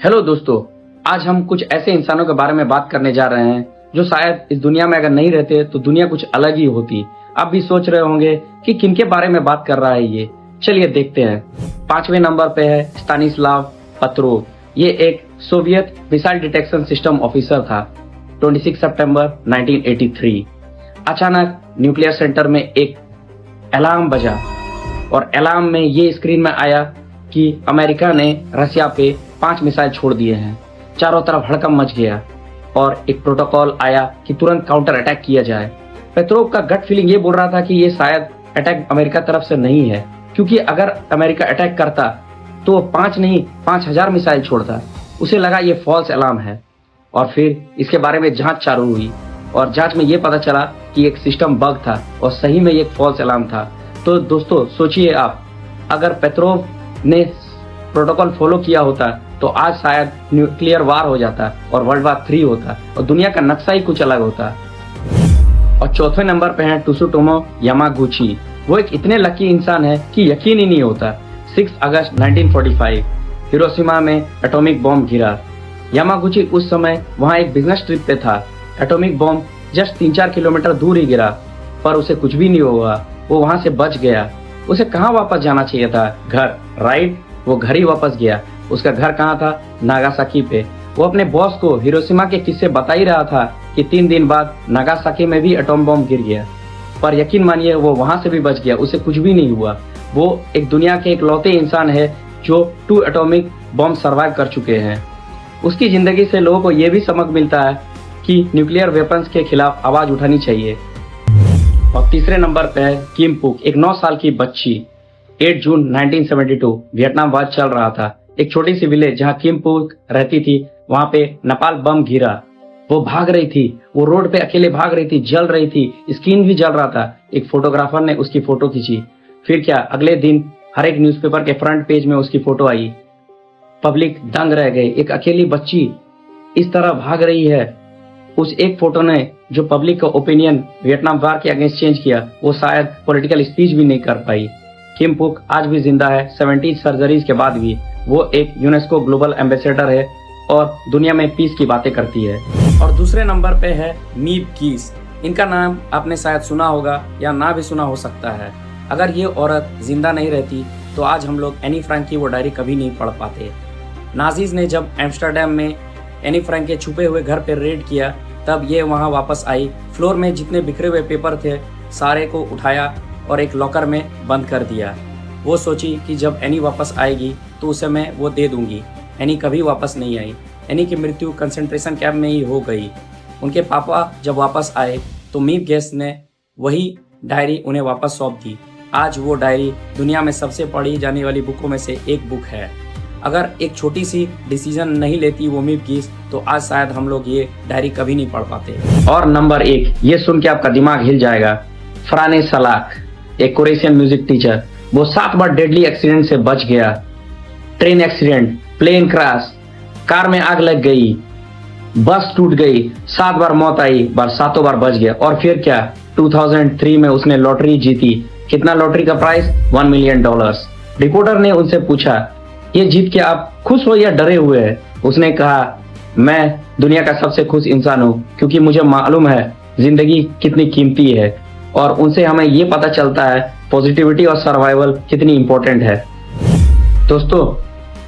Hello दोस्तों, आज हम कुछ ऐसे इंसानों के बारे में बात करने जा रहे हैं जो शायद इस दुनिया में अगर नहीं रहते तो दुनिया कुछ अलग ही होती। आप भी सोच रहे होंगे कि किनके बारे में बात कर रहा है ये। चलिए देखते हैं। 5वें नंबर पे है स्टानिस्लाव पेत्रोव। ये एक Soviet missile detection system officer था। 26 सितंबर 1983 अचानक न्यूक्लियर सेंटर में एक अलार्म बजा और अलार्म में ये स्क्रीन में आया कि अमेरिका ने रशिया पे 5 मिसाइल छोड़ दिए हैं। चारों तरफ हड़कंप मच गया और एक प्रोटोकॉल आया कि तुरंत काउंटर अटैक किया जाए। पेत्रोव का गट फीलिंग ये बोल रहा था कि ये शायद अटैक अमेरिका तरफ से नहीं है, क्योंकि अगर अमेरिका अटैक करता तो 5 नहीं 5000 मिसाइल छोड़ता। उसे लगा ये फॉल्स अलार्म है और फिर इसके बारे में जांच चालू हुई और जांच में ये पता चला कि एक सिस्टम बग था और सही में ये एक फॉल्स अलार्म था। तो दोस्तों सोचिए आप, अगर पेत्रोव ने प्रोटोकॉल फॉलो किया होता तो आज शायद न्यूक्लियर वार हो जाता और वर्ल्ड वार 3 होता और दुनिया का नक्शा ही कुछ अलग होता। और चौथे नंबर पे है त्सुटोमो यामागुची। वो एक इतने लकी इंसान है कि यकीन ही नहीं होता। 6 अगस्त 1945 हिरोशिमा में एटॉमिक बॉम्ब गिरा। यामागुची उस समय वहाँ एक बिजनेस ट्रिप पे था। एटॉमिक बॉम्ब जस्ट 3-4 किलोमीटर दूर ही गिरा, पर उसे कुछ भी नहीं हुआ। वो वहाँ से बच गया। उसे कहाँ वापस जाना चाहिए था? घर, राइट? वो घर ही वापस गया। उसका घर कहाँ था? नागासाकी पे। वो अपने बॉस को हिरोशिमा के किस्से बता ही रहा था कि 3 दिन बाद नागासाकी में भी एटॉम बॉम्ब गिर गया, पर यकीन मानिए वो वहां से भी बच गया। उसे कुछ भी नहीं हुआ। वो एक दुनिया के इकलौते इंसान है जो 2 एटॉमिक बॉम्ब सर्वाइव कर चुके हैं। उसकी जिंदगी से लोगों को ये भी सबक मिलता है कि न्यूक्लियर वेपन्स के खिलाफ आवाज उठानी चाहिए। और तीसरे नंबर पे है किम पुक, एक 9 साल की बच्ची। 8 जून 1972 वियतनाम वार चल रहा था। एक छोटी सी विलेज जहाँ किम पुक रहती थी, वहां पे नेपाल बम गिरा। वो भाग रही थी, वो रोड पे अकेले भाग रही थी, जल रही थी, स्क्रीन भी जल रहा था। एक फोटोग्राफर ने उसकी फोटो खींची। फिर क्या, अगले दिन हर एक न्यूज़पेपर के फ्रंट पेज में उसकी फोटो आई। पब्लिक दंग रह गई। एक अकेली बच्ची इस तरह भाग रही है। उस एक फोटो ने जो पब्लिक का ओपिनियन वियतनाम वार के अगेंस्ट चेंज किया, वो शायद पॉलिटिकल स्पीच भी नहीं कर पाई। किम पुक आज भी जिंदा है 70 सर्जरीज के बाद भी। वो एक यूनेस्को ग्लोबल एम्बेसडर है और दुनिया में पीस की बातें करती है। और दूसरे नंबर पे है मीव गीस। इनका नाम आपने शायद सुना होगा या ना भी सुना हो सकता है। अगर ये औरत जिंदा नहीं रहती तो आज हम लोग एनी फ्रैंक की वो डायरी कभी नहीं पढ़ पाते। नाजीज ने जब एम्स्टर्डम में एनी फ्रैंक के छुपे हुए घर पर रेड किया, तब ये वहाँ वापस आई। फ्लोर में जितने बिखरे हुए पेपर थे सारे को उठाया और एक लॉकर में बंद कर दिया। वो सोची कि जब एनी वापस आएगी तो उसे मैं वो दे दूंगी। एनी कभी वापस नहीं आई। एनी की मृत्यु कंसंट्रेशन कैंप में ही हो गई। उनके पापा जब वापस आए तो मीव गेस ने वही डायरी उन्हें वापस सौंप दी। आज वो डायरी दुनिया में सबसे पढ़ी जाने वाली बुकों में से एक बुक है। अगर एक छोटी सी डिसीजन नहीं लेती वो मीव गीस, तो आज शायद हम लोग ये डायरी कभी नहीं पढ़ पाते। और नंबर 1, ये सुन के आपका दिमाग हिल जाएगा। फरहान सलाख, एक क्रोएशियन म्यूजिक टीचर। वो 7 बार डेडली एक्सीडेंट से बच गया। Train accident, plane crash, car में आग लग गई, बस टूट गई, 7 बार मौत आई, पर 7 बार बच गया। और फिर क्या, 2003 में उसने लॉटरी जीती। कितना लॉटरी का प्राइस? $1 मिलियन। रिपोर्टर ने उनसे पूछा, ये जीत के आप खुश हो या डरे हुए हैं? उसने कहा, मैं दुनिया का सबसे खुश इंसान हूँ, क्योंकि मुझे मालूम है जिंदगी कितनी कीमती है। और उनसे हमें ये पता चलता है पॉजिटिविटी और सर्वाइवल कितनी इंपॉर्टेंट है। दोस्तों,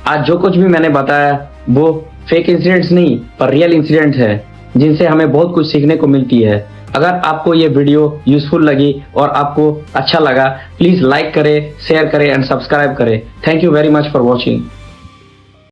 आज जो कुछ भी मैंने बताया वो फेक इंसिडेंट्स नहीं, पर रियल इंसिडेंट्स है, जिनसे हमें बहुत कुछ सीखने को मिलती है। अगर आपको ये वीडियो यूजफुल लगी और आपको अच्छा लगा, प्लीज लाइक करें, शेयर करें एंड सब्सक्राइब करें। Thank you very much for watching.